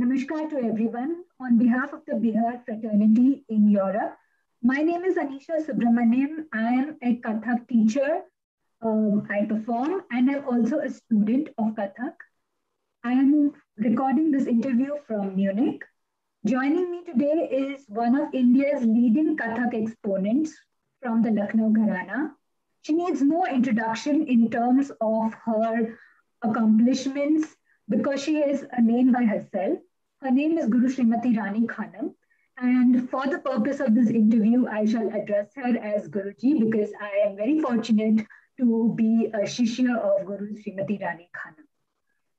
Namaskar to everyone. On behalf of the Bihar fraternity in Europe, my name is Anisha Subramaniam. I am a Kathak teacher. I perform and I'm also a student of Kathak. I am recording this interview from Munich. Joining me today is one of India's leading Kathak exponents from the Lucknow Gharana. She needs no introduction in terms of her accomplishments because she is a name by herself. Her name is Guru Srimati Rani Khanam. And for the purpose of this interview, I shall address her as Guruji because I am very fortunate to be a Shishya of Guru Srimati Rani Khanam.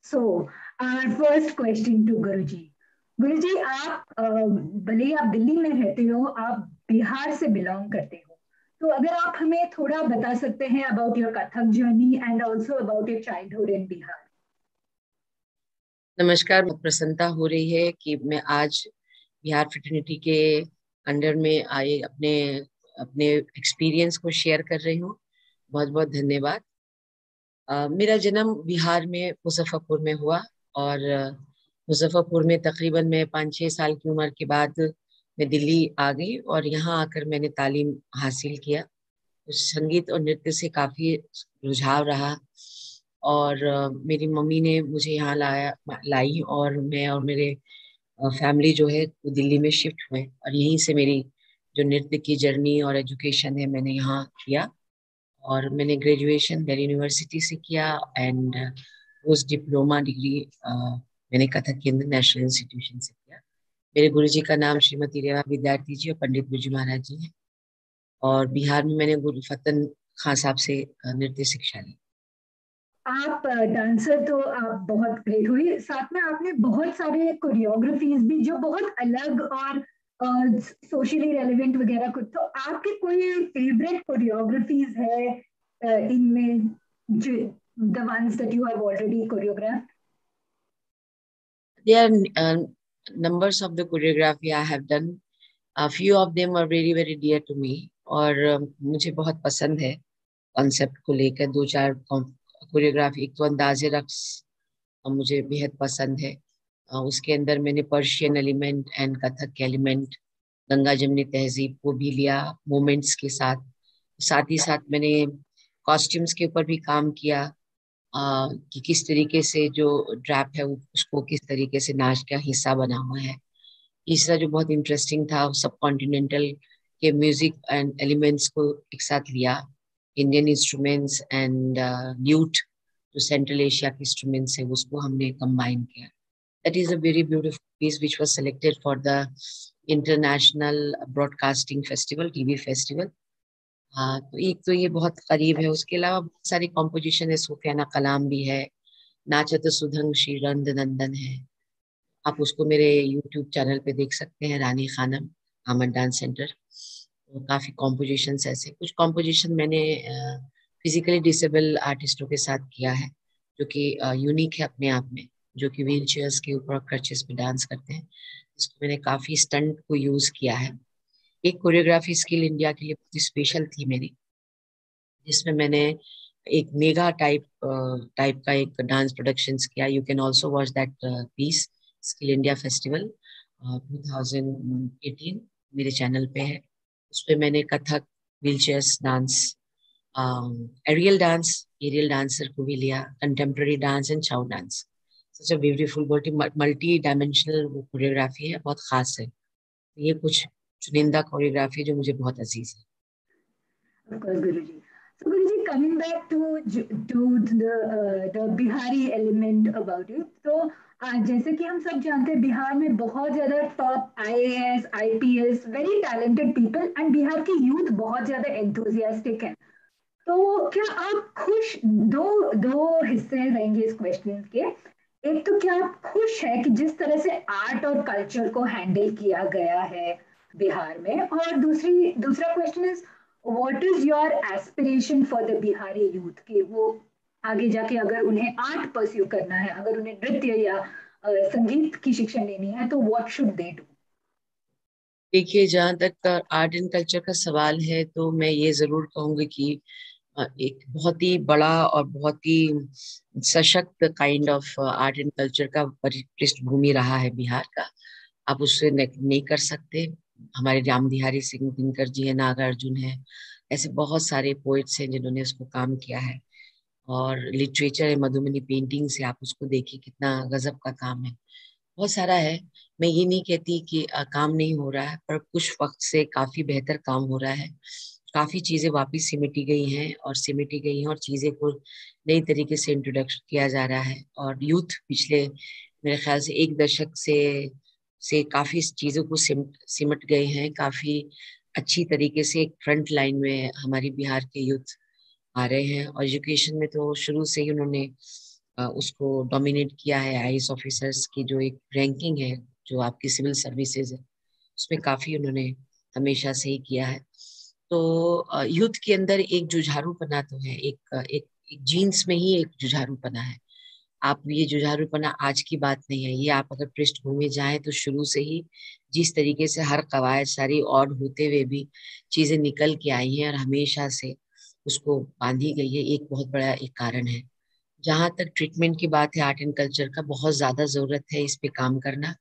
So, our first question to Guruji. गुरुजी आप भले ही आप दिल्ली में रहते हो, आप बिहार से belong करते हो, तो अगर आप हमें थोड़ा बता सकते हैं about your Kathak journey and also about your childhood इन बिहार। नमस्कार, बहुत प्रसन्नता हो रही है कि मैं आज बिहार फ्रेटर्निटी के अंडर में आए अपने अपने एक्सपीरियंस को शेयर कर रही हूँ। बहुत बहुत धन्यवाद। मेरा जन्म बिहार में मुजफ्फरपुर में हुआ और मुजफ्फरपुर में तकरीबन मैं 5-6 साल की उम्र के बाद मैं दिल्ली आ गई और यहाँ आकर मैंने तालीम हासिल किया। संगीत और नृत्य से काफ़ी रुझाव रहा और मेरी मम्मी ने मुझे यहाँ लाई और मैं और मेरे फैमिली जो है वो दिल्ली में शिफ्ट हुए और यहीं से मेरी जो नृत्य की जर्नी और एजुकेशन है मैंने यहाँ किया और मैंने ग्रेजुएशन दिल्ली यूनिवर्सिटी से किया एंड पोस्ट डिप्लोमा डिग्री मैंने कथक केंद्र नेशनल इंस्टीट्यूशन से किया। मेरे गुरुजी का नाम श्रीमती रेवा विद्यार्थी जी और पंडित बिरजू महाराज जी हैं और बिहार में मैंने गुरु फतन खान साहब से नृत्य शिक्षा ली। आप डांसर तो आप बहुत ग्रेट हुई, साथ में आपने बहुत सारे कोरियोग्राफीज भी जो बहुत अलग और सोशली रेलेवेंट वगैरह कुछ, तो आपके कोई फेवरेट कोरियोग्राफीज है इनमें जो the ones that you have already choreographed? There are numbers of the choreography I have done. A few of them are very very dear to me और मुझे बहुत पसंद है कॉन्सेप्ट को लेकर। 2-4 कोरियोग्राफी, एक तो अंदाजे रक्स मुझे बेहद पसंद है। उसके अंदर मैंने Persian element and Kathak element, Ganga जमनी तहजीब को भी लिया मोमेंट्स के साथ। साथ ही साथ मैंने कॉस्ट्यूम्स के ऊपर भी काम किया कि किस तरीके से जो ड्रैप है उसको किस तरीके से नाच का हिस्सा बना हुआ है। तीसरा जो बहुत इंटरेस्टिंग था, सब कॉन्टिनेंटल के म्यूजिक एंड एलिमेंट्स को एक साथ लिया, इंडियन इंस्ट्रूमेंट्स एंड ल्यूट जो सेंट्रल एशिया के इंस्ट्रूमेंट्स है उसको हमने कंबाइन किया। That is a very beautiful piece which was selected for the international broadcasting festival, TV festival. हाँ, तो एक तो ये बहुत करीब है। उसके अलावा बहुत सारी कॉम्पोजिशन है, सूफियाना कलाम भी है, नाचत सुधंग श्री रंद नंदन है। आप उसको मेरे यूट्यूब चैनल पे देख सकते हैं, रानी खानम आमन डांस सेंटर। तो काफ़ी कॉम्पोजिशंस ऐसे, कुछ कॉम्पोजिशन मैंने फिजिकली डिसेबल आर्टिस्टों के साथ किया है जो कि यूनिक है अपने आप में, जो कि व्हील चेयर्स के ऊपर क्रचेस पे डांस करते हैं, जिसको मैंने काफ़ी स्टंट को यूज़ किया है। एक कोरियोग्राफी स्किल इंडिया के लिए बहुत स्पेशल थी मेरी, जिसमें मैंने एक मेगा टाइप का एक डांस प्रोडक्शन किया। You can also watch that piece, skill India festival 2018 मेरे चैनल पे है। उस पर मैंने Kathak, wheelchairs dance, aerial dancer को भी लिया, contemporary dance and Chhau dance. Such a beautiful multi dimensional choreography है, बहुत खास है। ये कुछ चुनिंदा कोरियोग्राफी जो मुझे बहुत अजीज है। Of course, Guruji. So, Guruji, coming back to the Bihari element about it, तो जैसे कि हम सब जानते हैं बिहार में बहुत ज्यादा top IAS, IPS, very talented people and Bihar की यूथ बहुत ज्यादा एंथुजियास्टिक है। तो क्या आप खुश, दो दो हिस्से रहेंगे इस क्वेश्चन के। एक तो क्या आप खुश है कि जिस तरह से आर्ट और कल्चर को हैंडल किया गया है बिहार में, और दूसरा question is what is your aspiration for the Bihari youth के वो आगे जाके अगर उन्हें आर्ट परस्यू करना है, अगर उन्हें नृत्य या संगीत की शिक्षा लेनी है, तो व्हाट शुड दे डू? देखिए, जहाँ तक आर्ट एंड कल्चर का सवाल है तो मैं ये जरूर कहूंगी कि एक बहुत ही बड़ा और बहुत ही सशक्त kind of art and culture का पृष्ठभूमि रहा है बिहार का। आप उससे नहीं कर सकते। हमारे राम बिहारी सिंह दिनकर जी है, नागार्जुन है, ऐसे बहुत सारे पोइट्स हैं जिन्होंने उसको काम किया है। और लिटरेचर है, मधुबनी पेंटिंग से आप उसको देखिए कितना गजब का काम है। बहुत सारा है। मैं ये नहीं कहती कि काम नहीं हो रहा है, पर कुछ वक्त से काफी बेहतर काम हो रहा है। काफी चीजें वापस सिमटी गई हैं और सिमटी गई हैं, और चीजें को नई तरीके से इंट्रोडक्शन किया जा रहा है। और यूथ पिछले मेरे ख्याल से एक दशक से काफी इस चीजों को सिमट गए हैं। काफी अच्छी तरीके से एक फ्रंट लाइन में हमारी बिहार के यूथ आ रहे हैं। और एजुकेशन में तो शुरू से ही उन्होंने उसको डोमिनेट किया है। आईएएस ऑफिसर्स की जो एक रैंकिंग है, जो आपकी सिविल सर्विसेज है, उसमें काफी उन्होंने हमेशा से ही किया है। तो यूथ के अंदर एक जुझारूपना तो है, एक जीन्स में ही एक जुझारूपना है। आप ये जुझारूपना आज की बात नहीं है, ये आप अगर पृष्ठभूमि जाएं तो शुरू से ही जिस तरीके से हर कवायद सारी और होते हुए भी चीजें निकल के आई हैं और हमेशा से उसको बांधी गई है, एक बहुत बड़ा एक कारण है। जहां तक ट्रीटमेंट की बात है आर्ट एंड कल्चर का, बहुत ज्यादा जरूरत है इस पे काम करना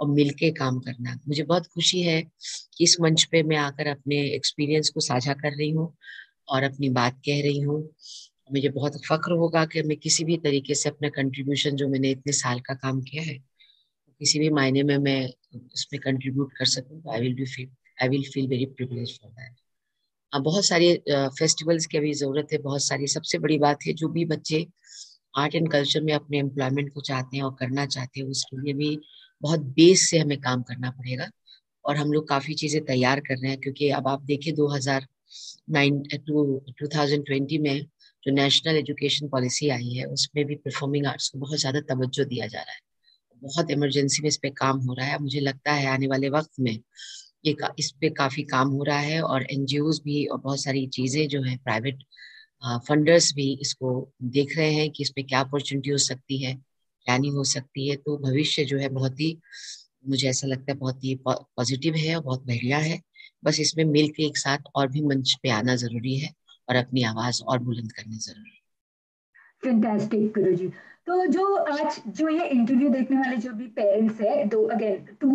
और मिलके काम करना। मुझे बहुत खुशी है कि इस मंच पे मैं आकर अपने एक्सपीरियंस को साझा कर रही हूँ और अपनी बात कह रही हूँ। मुझे बहुत फक्र होगा कि मैं किसी भी तरीके से अपना कंट्रीब्यूशन, जो मैंने इतने साल का काम किया है, किसी भी मायने में मैं उसमें कंट्रीब्यूट कर सकूं, तो I will feel very privilege for that. अब बहुत सारे फेस्टिवल्स की अभी जरूरत है, बहुत सारी। सबसे बड़ी बात है, जो भी बच्चे आर्ट एंड कल्चर में अपने एम्प्लॉयमेंट को चाहते हैं और करना चाहते हैं, उसके लिए भी बहुत बेस से हमें काम करना पड़ेगा। और हम लोग काफी चीजें तैयार कर रहे हैं, क्योंकि अब आप देखिए 2020 में जो नेशनल एजुकेशन पॉलिसी आई है, उसमें भी परफॉर्मिंग आर्ट्स को बहुत ज्यादा तवज्जो दिया जा रहा है। बहुत इमरजेंसी में इस पे काम हो रहा है। मुझे लगता है आने वाले वक्त में इस पे काफी काम हो रहा है, और एनजीओज भी और बहुत सारी चीजें जो है, प्राइवेट फंडर्स भी इसको देख रहे हैं कि इसमें क्या अपॉर्चुनिटी हो सकती है, क्या नहीं हो सकती है। तो भविष्य जो है बहुत ही, मुझे ऐसा लगता है बहुत ही पॉजिटिव है और बहुत बढ़िया है। बस इसमें मिल के एक साथ और भी मंच पे आना जरूरी है और अपनी आवाज और बुलंद करनी जरूरी है। फैंटास्टिक गुरुजी। तो जो आज जो ये इंटरव्यू देखने वाले जो भी पेरेंट्स है, दो again two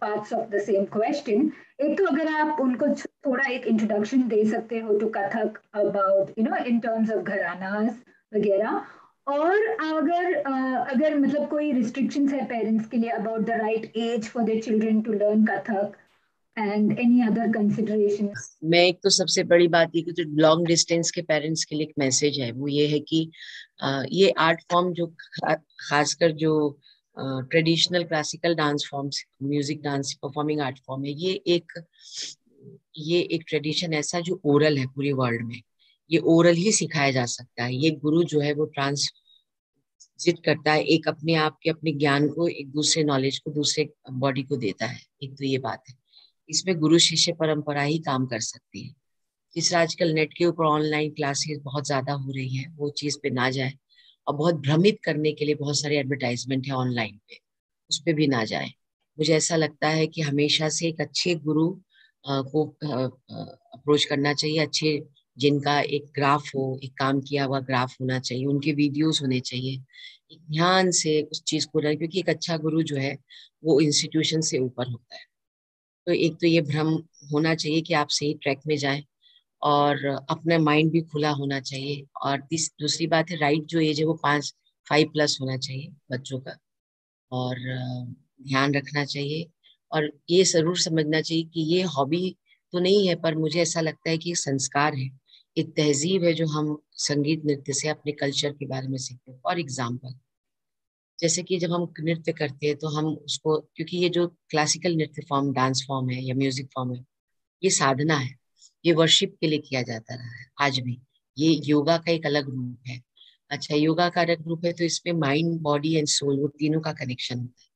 parts of the same question. एक तो अगर आप उनको थोड़ा एक इंट्रोडक्शन दे सकते हो to Kathak about in terms of gharanas वगैरह। और अगर मतलब कोई रिस्ट्रिक्शंस है पेरेंट्स के लिए about the right age for their children to learn Kathak and any other consideration. मैं एक तो सबसे बड़ी बात ये कि जो लॉन्ग डिस्टेंस के पेरेंट्स के लिए एक मैसेज है, वो ये है कि ये आर्ट फॉर्म जो खासकर जो traditional classical dance forms, music dance, performing art form है, ये एक ट्रेडिशन ऐसा जो ओरल है पूरे वर्ल्ड में। ये ओरल ही सिखाया जा सकता है। ये गुरु जो है वो ट्रांसजिट करता है, एक अपने आप के अपने ज्ञान को एक दूसरे नॉलेज को दूसरे बॉडी को देता है। एक तो ये बात है, इसमें गुरु शिष्य परंपरा ही काम कर सकती है। तीसरा, आजकल नेट के ऊपर ऑनलाइन क्लासेस बहुत ज्यादा हो रही हैं, वो चीज पे ना जाए। और बहुत भ्रमित करने के लिए बहुत सारे एडवर्टाइजमेंट है ऑनलाइन पे, उस पे भी ना जाए। मुझे ऐसा लगता है कि हमेशा से एक अच्छे गुरु को अप्रोच करना चाहिए। अच्छे, जिनका एक ग्राफ हो, एक काम किया हुआ ग्राफ होना चाहिए, उनके वीडियोस होने चाहिए। एक ध्यान से उस चीज को रहे, क्योंकि एक अच्छा गुरु जो है वो इंस्टीट्यूशन से ऊपर होता है। तो एक तो ये भ्रम होना चाहिए कि आप सही ट्रैक में जाएं, और अपना माइंड भी खुला होना चाहिए। और दूसरी बात है, राइट जो एज है वो 5+ होना चाहिए बच्चों का। और ध्यान रखना चाहिए, और ये जरूर समझना चाहिए कि ये हॉबी तो नहीं है, पर मुझे ऐसा लगता है कि एक संस्कार है, एक तहजीब है, जो हम संगीत नृत्य से अपने कल्चर के बारे में सीखते हैं। फॉर एग्जाम्पल, जैसे कि जब हम नृत्य करते हैं तो हम उसको, क्योंकि ये जो क्लासिकल नृत्य फॉर्म, डांस फॉर्म है या म्यूजिक फॉर्म है, ये साधना है। ये वर्शिप के लिए किया जाता रहा है आज भी। ये योगा का एक अलग रूप है। अच्छा, योगा का अलग रूप है, तो इसमें माइंड, बॉडी एंड सोल, वो तीनों का कनेक्शन होता है।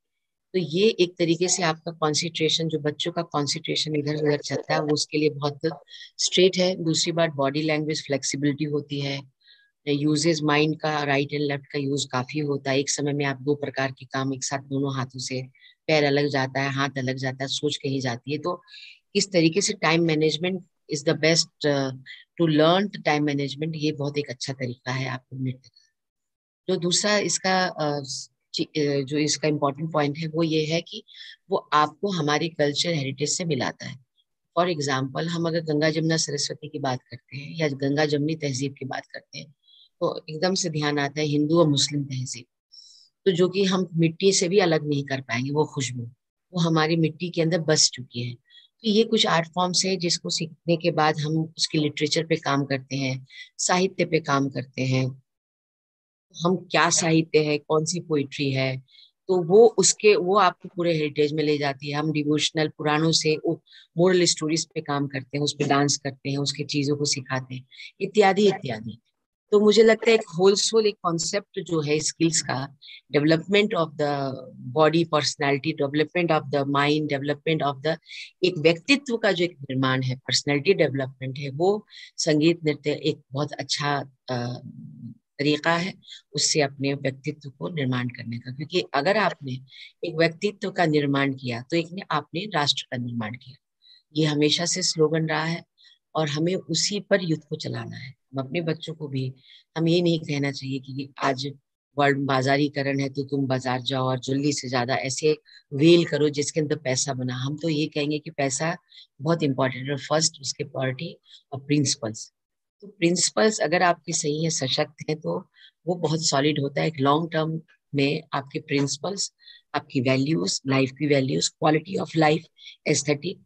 तो ये एक तरीके से आपका कॉन्सेंट्रेशन, जो बच्चों का कॉन्सेंट्रेशन इधर उधर चलता है, वो उसके लिए बहुत स्ट्रेट है। दूसरी बात, बॉडी लैंग्वेज, फ्लेक्सिबिलिटी होती है। यूजेस माइंड का, राइट एंड लेफ्ट का यूज काफी होता है। एक समय में आप दो प्रकार के काम एक साथ, दोनों हाथों से, पैर अलग जाता है, हाथ अलग जाता है, सोच कहीं जाती है। तो इस तरीके से time management is the best to learn time management. ये बहुत एक अच्छा तरीका है आपको नृत्य का। जो दूसरा इसका जो इसका इम्पोर्टेंट पॉइंट है वो ये है कि वो आपको हमारी कल्चर हेरिटेज से मिलाता है। फॉर एग्जाम्पल, हम अगर गंगा जमुना सरस्वती की बात करते हैं या गंगा जमुनी तहजीब की बात करते हैं तो एकदम से ध्यान आता है हिंदू और मुस्लिम तहजीब। तो जो कि हम मिट्टी से भी अलग नहीं कर पाएंगे, वो खुशबू वो हमारी मिट्टी के अंदर बस चुकी है। तो ये कुछ आर्ट फॉर्म्स है जिसको सीखने के बाद हम उसकी लिटरेचर पे काम करते हैं, साहित्य पे काम करते हैं। हम क्या साहित्य है, कौन सी पोइट्री है, तो वो आपको पूरे हेरिटेज में ले जाती है। हम डिवोशनल पुराणों से मोरल स्टोरीज पे काम करते हैं, उस पे डांस करते हैं, उसके चीजों को सिखाते हैं, इत्यादि इत्यादि। तो मुझे लगता है एक होलसोल एक कॉन्सेप्ट जो है स्किल्स का, development of the body, personality development of the mind, development of the एक व्यक्तित्व का जो एक निर्माण है, पर्सनालिटी डेवलपमेंट है, वो संगीत नृत्य एक बहुत अच्छा तरीका है उससे अपने व्यक्तित्व को निर्माण करने का। क्योंकि अगर आपने एक व्यक्तित्व का निर्माण किया तो एक ने आपने राष्ट्र का निर्माण किया। ये हमेशा से स्लोगन रहा है और हमें उसी पर युद्ध को चलाना है। हम अपने बच्चों को भी, हम ये नहीं कहना चाहिए कि आज वर्ल्ड बाजारीकरण है तो तुम बाजार जाओ और जल्दी से ज्यादा ऐसे वेल करो जिसके अंदर पैसा बना। हम तो ये कहेंगे कि पैसा बहुत इंपॉर्टेंट है, फर्स्ट उसके प्रायोरिटी और प्रिंसिपल्स। तो प्रिंसिपल्स अगर आपके सही है, सशक्त है, तो वो बहुत सॉलिड होता है। एक लॉन्ग टर्म में आपके प्रिंसिपल्स, आपकी वैल्यूज, लाइफ की values, quality of life, aesthetic,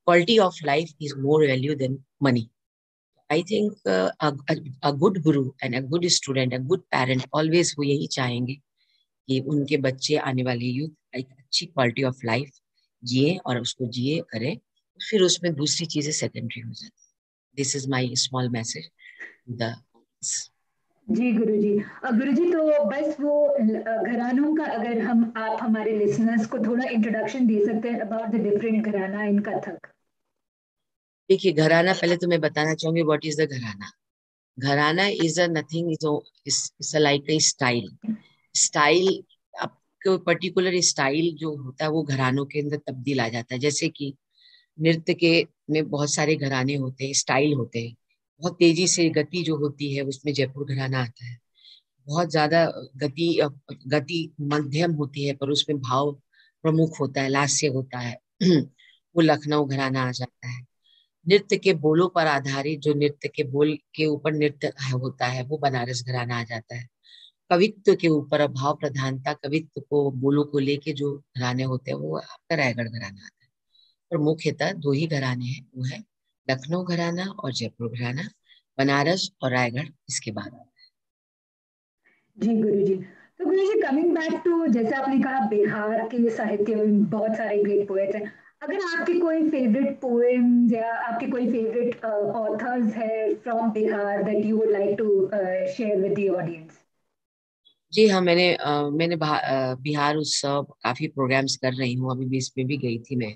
quality of life is more value than money. I think a good guru and a good student, a good parent always वो यही चाहेंगे कि उनके बच्चे, आने वाले यूथ एक अच्छी क्वालिटी ऑफ लाइफ जिए और उसको जिए करें, फिर उसमें दूसरी चीजें सेकेंडरी हो जाती है। This is my small message the. जी गुरुजी। गुरुजी तो बस वो घरानों का अगर हम आप हमारे लिसनर्स को थोड़ा इंट्रोडक्शन दे सकते हैं अबाउट द डिफरेंट घराना इन कथक। देखिए, घराना पहले तो मैं बताना चाहूंगी व्हाट इज द घराना। घराना is a nothing, is like a style. Style, आपको पर्टिकुलर स्टाइल जो होता है वो घरानों के अंदर तब्दील आ जाता है। जैसे कि नृत्य के में बहुत सारे घराने होते हैं, स्टाइल होते हैं। बहुत तेजी से गति जो होती है उसमें जयपुर घराना आता है। बहुत ज्यादा गति गति मध्यम होती है पर उसमें भाव प्रमुख होता है, लास्य होता है वो लखनऊ घराना आ जाता है। नृत्य के बोलों पर आधारित, जो नृत्य के बोल के ऊपर नृत्य होता है, वो बनारस घराना आ जाता है। कवित्व के ऊपर भाव प्रधानता, कवित्व को बोलों को लेके जो घराने होते हैं वो आपका रायगढ़ घराना आता है। पर मुख्यतः दो ही घराने हैं, वो है लखनऊ घराना और जयपुर घराना। बनारस और रायगढ़ इसके बाद आता है। जी गुरुजी। तो गुरुजी कमिंग बैक टू जैसे आपने कहा बिहार के साहित्य में बहुत सारे ग्रेट पोएट्स हैं। अगर आपके कोई फेवरेट पोएम्स या आपके कोई फेवरेट ऑथर्स है from Bihar that you would like to share with the audience. जी हाँ, मैंने बिहार उत्सव काफी प्रोग्राम्स कर रही हूँ। अभी भी इसमें भी गई थी मैं,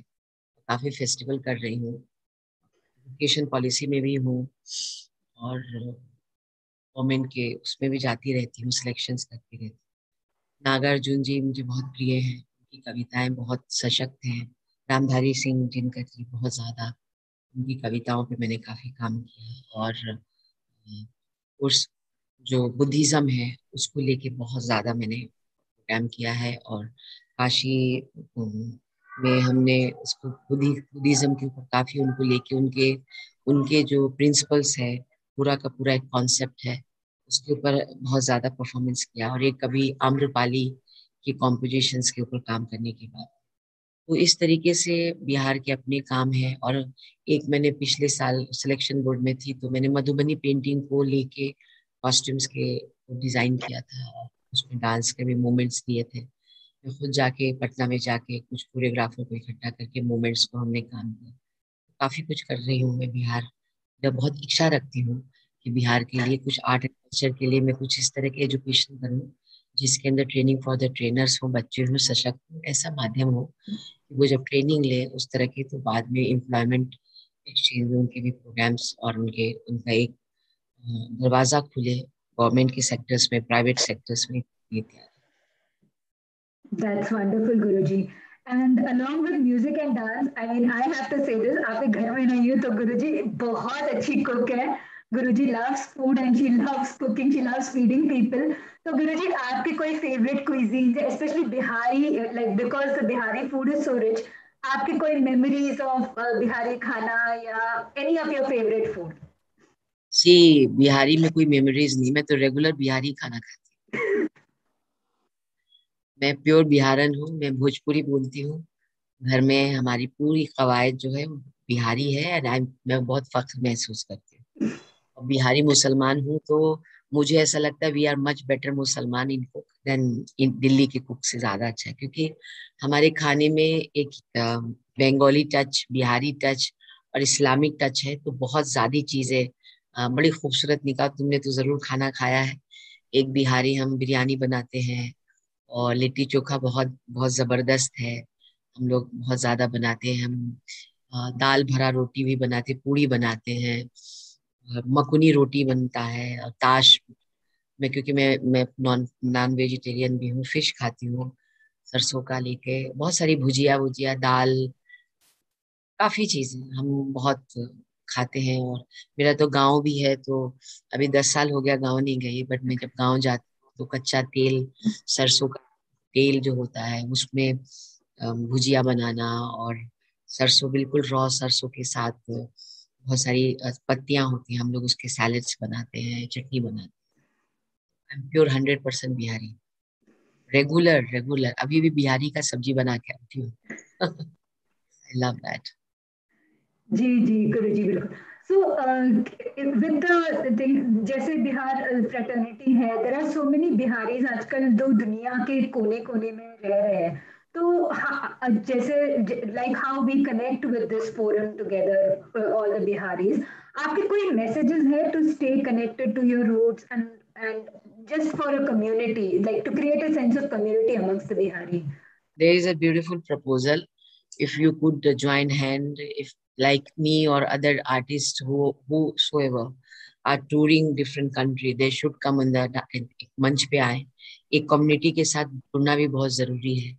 काफी फेस्टिवल कर रही हूँ। एजुकेशन पॉलिसी में भी हूँ और गवर्नमेंट के उसमें भी जाती रहती हूँ, सिलेक्शंस करती रहती हूँ। नागार्जुन जी मुझे बहुत प्रिय हैं, उनकी कविताएं बहुत सशक्त हैं। रामधारी सिंह जिनका जी बहुत ज्यादा, उनकी कविताओं पे मैंने काफी काम किया। और उस जो बुद्धिज्म है उसको लेके बहुत ज्यादा मैंने प्रोग्राम किया है। और काशी में हमने उसको बुद्धिज्म के ऊपर काफी उनको लेके उनके उनके जो प्रिंसिपल्स है, पूरा का पूरा एक कॉन्सेप्ट है, उसके ऊपर बहुत ज्यादा परफॉर्मेंस किया। और एक कभी आम्रपाली की कॉम्पोजिशंस के ऊपर काम करने के बाद, तो इस तरीके से बिहार के अपने काम है। और एक मैंने पिछले साल सिलेक्शन बोर्ड में थी तो मैंने मधुबनी पेंटिंग को लेके कॉस्ट्यूम्स के डिजाइन किया था और उसमें डांस के भी मूवमेंट्स दिए थे। मैं खुद जाके पटना में जाके कुछ कोरियोग्राफर को इकट्ठा करके मूवमेंट्स को हमने काम किया। काफी कुछ कर रही हूँ मैं बिहार। मैं बहुत इच्छा रखती हूँ कि बिहार के लिए कुछ आर्ट एंड कल्चर के लिए मैं कुछ इस तरह के एजुकेशन करूँ जिसके अंदर ट्रेनिंग फॉर द ट्रेनर्स हो, बच्चे हो सशक्त हो, ऐसा माध्यम हो कि वो जब ट्रेनिंग ले उस तरह की, तो बाद में एम्प्लॉयमेंट एक्सचेंज में उनके भी प्रोग्राम्स और उनके उनका एक दरवाजा खुले गवर्नमेंट के सेक्टर्स में, प्राइवेट सेक्टर्स में, इत्यादि। That's wonderful, Guruji. And along with music and dance, I mean, I have to say this, आपके घर में नहीं हो तो गुरुजी बहुत अच्छी cook है. Guruji loves food and she loves cooking. She loves feeding people. So Guruji, आपके कोई favorite cuisines, especially Bihari, like because the Bihari food is so rich. आपके कोई memories of Bihari खाना या any of your favorite food? सी बिहारी में कोई memories नहीं, मैं तो रेगुलर बिहारी खाना खाती हूँ। मैं प्योर बिहारन हूँ, मैं भोजपुरी बोलती हूँ। घर में हमारी पूरी कवायद जो है वो बिहारी है एंड मैं बहुत फख्र महसूस करती हूँ। और बिहारी मुसलमान हूँ तो मुझे ऐसा लगता है वी आर मच बेटर मुसलमान इन कुक देन इन दिल्ली के कुक से ज्यादा अच्छा है, क्योंकि हमारे खाने में एक बंगाली टच, बिहारी टच और इस्लामिक टच है, तो बहुत ज्यादा चीजें बड़ी खूबसूरत निकाह। तुमने तो जरूर खाना खाया है। एक बिहारी हम बिरयानी बनाते हैं और लिट्टी चोखा बहुत बहुत जबरदस्त है, हम लोग बहुत ज्यादा बनाते हैं। हम दाल भरा रोटी भी बनाते, पूड़ी बनाते हैं, और मकुनी रोटी बनता है, और ताश में, क्योंकि मैं नॉन नॉन वेजिटेरियन भी हूँ, फिश खाती हूँ सरसों का लेके, बहुत सारी भुजिया भुजिया दाल, काफी चीजें हम बहुत खाते हैं। और मेरा तो गांव भी है, तो अभी 10 साल हो गया गांव नहीं गई, बट मैं जब गांव जाती हूँ तो कच्चा तेल, सरसों का तेल जो होता है उसमें भुजिया बनाना, और सरसों बिल्कुल रॉ सरसों के साथ बहुत सारी पत्तियां होती हैं, हम लोग उसके सैलेड्स बनाते हैं, चटनी बनाते हैं। प्योर 100% बिहारी, रेगुलर रेगुलर, अभी भी बिहारी का सब्जी बना के आती हूँ। I love that. जी जी गुरुजी बिल्कुल. So with the thing, जैसे बिहार फ्रेटर्निटी है, there are so many Bihari's आजकल जो दुनिया के कोने कोने में रह रहे हैं. तो जैसे like how we connect with this forum together, all the Bihari's, आपके कोई messages है to stay connected to your roots and just for a community, like to create a sense of community amongst the Bihari? There is a beautiful proposal. If you could join hand, if like me or other artists whosoever are touring different country, they should come on the मंच पे आए। एक community के साथ जुड़ना भी बहुत जरूरी है।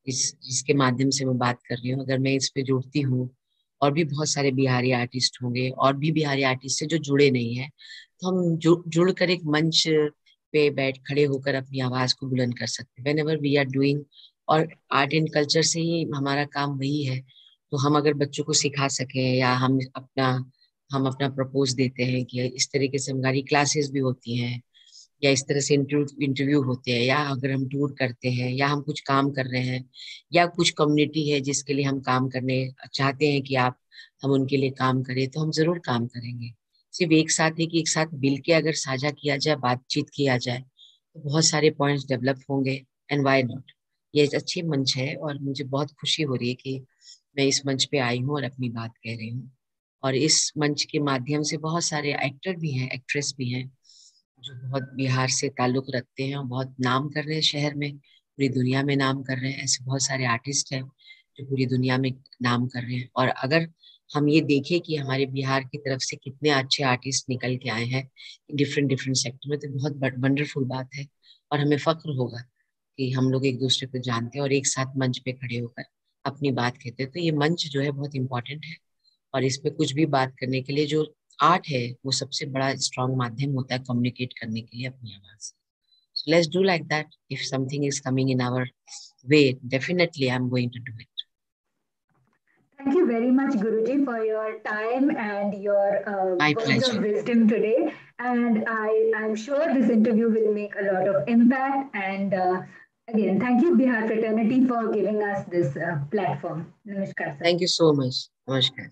इसके माध्यम से मैं बात कर रही हूँ, अगर मैं इस पे जुड़ती हूँ और भी बहुत सारे बिहारी आर्टिस्ट होंगे और भी बिहारी आर्टिस्ट से जो जुड़े नहीं है, तो हम जुड़ कर एक मंच पे बैठ खड़े होकर अपनी आवाज को बुलंद कर सकते हैं। व्हेनेवर वी आर डूइंग, और आर्ट एंड कल्चर से ही हमारा काम वही है, तो हम अगर बच्चों को सिखा सकें, या हम अपना प्रपोज देते हैं कि इस तरीके से हमारी क्लासेस भी होती हैं, या इस तरह से इंटरव्यू होते हैं, या अगर हम टूर करते हैं, या हम कुछ काम कर रहे हैं, या कुछ कम्युनिटी है जिसके लिए हम काम करने चाहते हैं कि आप हम उनके लिए काम करें, तो हम जरूर काम करेंगे। सिर्फ एक साथ है कि एक साथ मिल के अगर साझा किया जाए, बातचीत किया जाए, तो बहुत सारे पॉइंट्स डेवलप होंगे। एंड वाई नॉट, ये एक अच्छी मंच है और मुझे बहुत खुशी हो रही है कि मैं इस मंच पे आई हूँ और अपनी बात कह रही हूँ। और इस मंच के माध्यम से बहुत सारे एक्टर भी हैं, एक्ट्रेस भी हैं, जो बहुत बिहार से ताल्लुक रखते हैं और बहुत नाम कर रहे हैं शहर में, पूरी दुनिया में नाम कर रहे हैं। ऐसे बहुत सारे आर्टिस्ट हैं जो पूरी दुनिया में नाम कर रहे हैं। और अगर हम ये देखें कि हमारे बिहार की तरफ से कितने अच्छे आर्टिस्ट निकल के आए हैं डिफरेंट डिफरेंट सेक्टर में, तो बहुत वंडरफुल बात है। और हमें फक्र होगा कि हम लोग एक दूसरे को जानते हैं और एक साथ मंच पे खड़े होकर अपनी बात कहते हैं। तो ये मंच जो है बहुत इंपॉर्टेंट है, और इस पे कुछ भी बात करने के लिए जो आर्ट है वो सबसे बड़ा स्ट्रॉन्ग माध्यम होता है कम्युनिकेट करने के लिए अपनी आवाज। So let's do like that. If something is coming in our way, definitely I'm going to do it. Thank you very much, Guruji, for your time and your My words of pleasure. wisdom today. And I'm sure this interview will make a lot of impact. And again, thank you, Bihar Fraternity, for giving us this platform. Namaskar, sir. Thank you so much. Namaskar.